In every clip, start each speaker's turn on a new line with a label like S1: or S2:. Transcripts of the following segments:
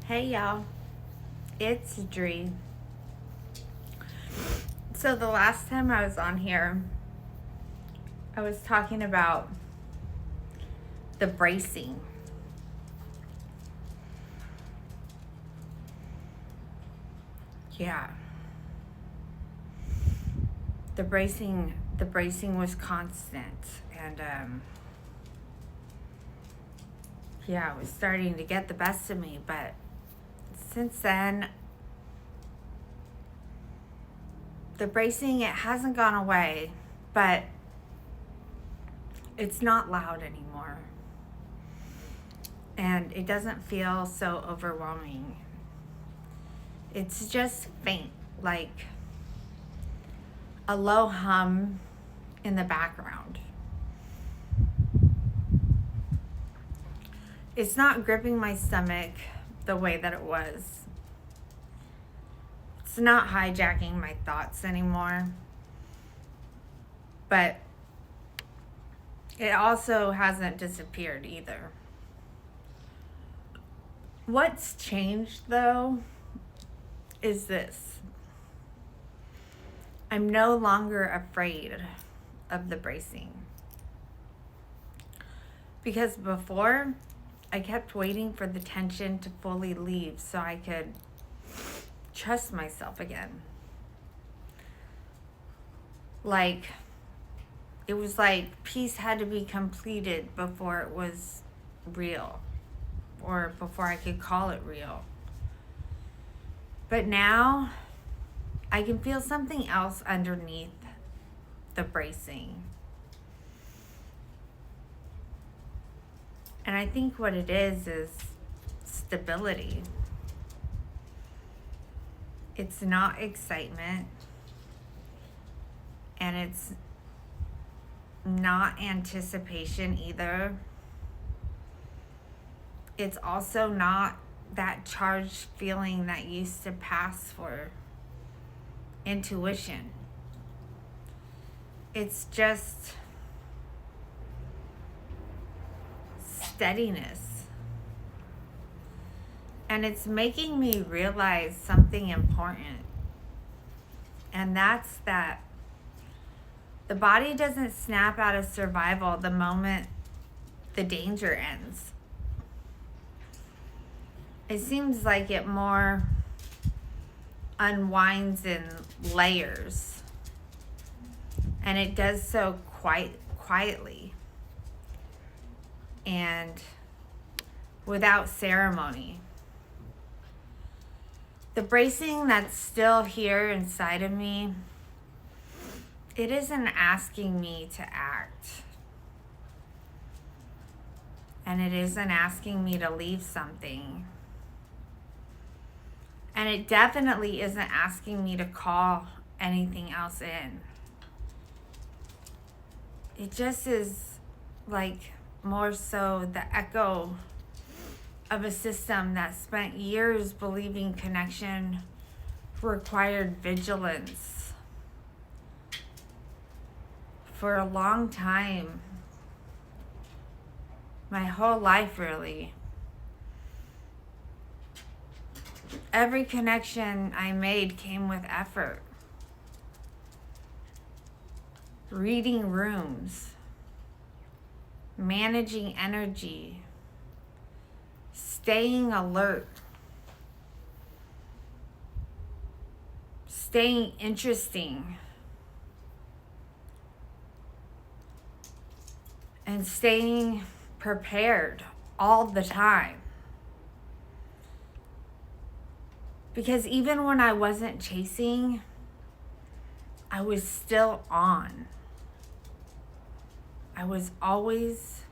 S1: Hey y'all, it's Dri. So the last time I was on here, I was talking about the bracing. Yeah. The bracing was constant, and yeah, it was starting to get the best of me, but since then the bracing, it hasn't gone away, but it's not loud anymore. And it doesn't feel so overwhelming. It's just faint, like a low hum in the background. It's not gripping my stomach the way that it was. It's not hijacking my thoughts anymore. But it also hasn't disappeared either. What's changed though is this. I'm no longer afraid of the bracing. Because before, I kept waiting for the tension to fully leave so I could trust myself again. It was like peace had to be completed before it was real, or before I could call it real. But now I can feel something else underneath the bracing. And I think what it is stability. It's not excitement, and it's not anticipation either. It's also not that charged feeling that used to pass for intuition. It's just steadiness. And it's making me realize something important. And that's that the body doesn't snap out of survival the moment the danger ends. It seems like it more unwinds in layers. And it does so quite quietly and without ceremony. The bracing that's still here inside of me, it isn't asking me to act. And it isn't asking me to leave something. And it definitely isn't asking me to call anything else in. It just is like more so the echo of a system that spent years believing connection required vigilance. For a long time, my whole life really, every connection I made came with effort. Reading rooms, managing energy, staying alert, staying interesting, and staying prepared all the time. Because even when I wasn't chasing, I was still on. I was always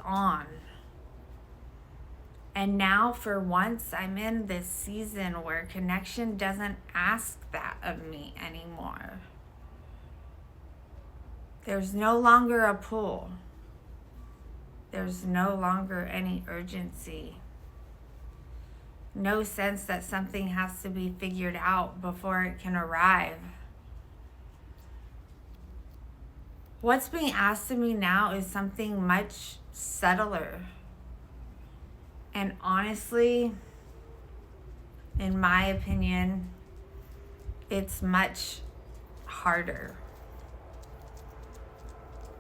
S1: on. And now for once, I'm in this season where connection doesn't ask that of me anymore. There's no longer a pull. There's no longer any urgency. No sense that something has to be figured out before it can arrive. What's being asked of me now is something much subtler. And honestly, in my opinion, it's much harder.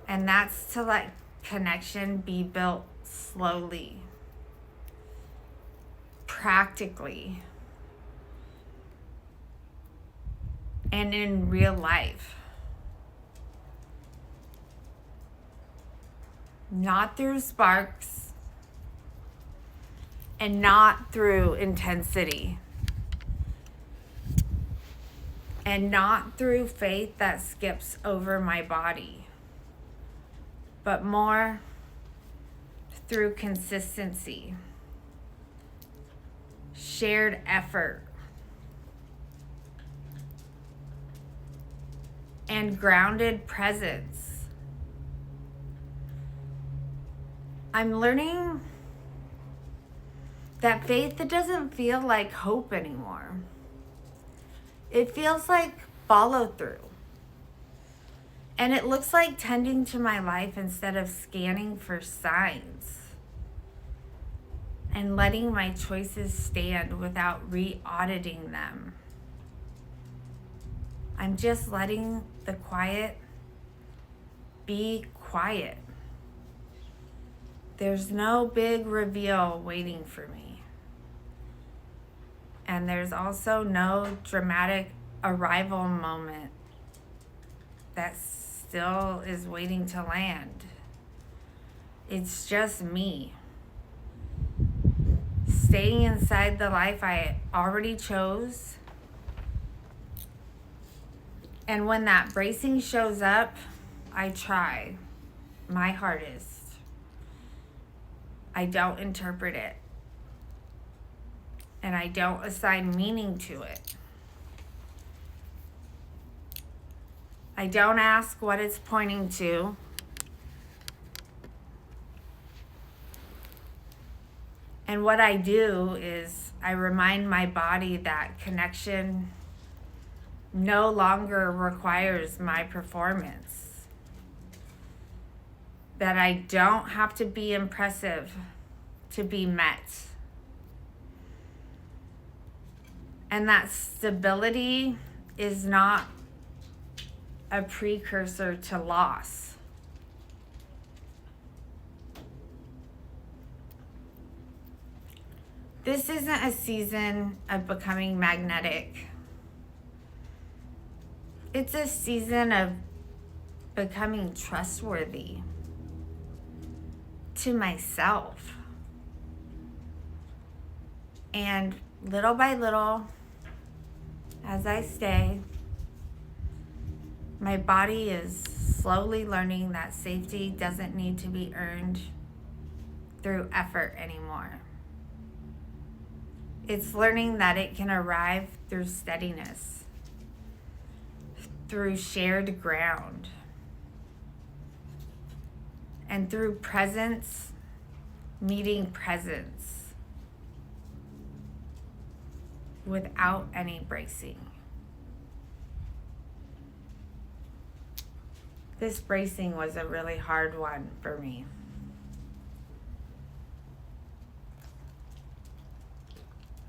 S1: And that's to let connection be built slowly, practically, and in real life. Not through sparks and not through intensity. And not through faith that skips over my body, but more through consistency, shared effort, and grounded presence. I'm learning that faith, it doesn't feel like hope anymore. It feels like follow through. And it looks like tending to my life instead of scanning for signs. And letting my choices stand without re-auditing them. I'm just letting the quiet be quiet. There's no big reveal waiting for me. And there's also no dramatic arrival moment that still is waiting to land. It's just me staying inside the life I already chose. And when that bracing shows up, I try my hardest. I don't interpret it. And I don't assign meaning to it. I don't ask what it's pointing to. And what I do is I remind my body that connection no longer requires my performance. That I don't have to be impressive to be met. And that stability is not a precursor to loss. This isn't a season of becoming magnetic. It's a season of becoming trustworthy to myself. And little by little, as I stay, my body is slowly learning that safety doesn't need to be earned through effort anymore. It's learning that it can arrive through steadiness, through shared ground, and through presence meeting presence. Without any bracing. This bracing was a really hard one for me.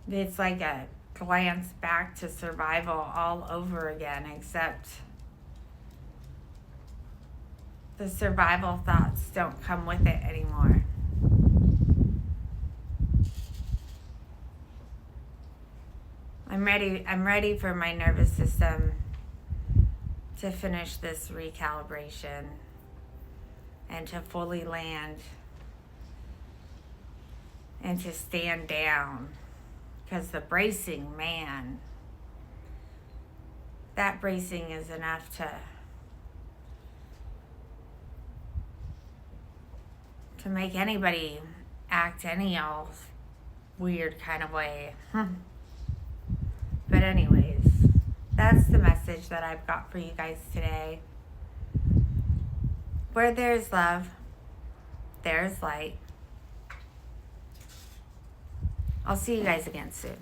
S1: It's like a glance back to survival all over again, except the survival thoughts don't come with it anymore. I'm ready for my nervous system to finish this recalibration and to fully land and to stand down. Because the bracing, man, that bracing is enough to make anybody act any old weird kind of way. But anyways, that's the message that I've got for you guys today. Where there's love, there's light. I'll see you guys again soon.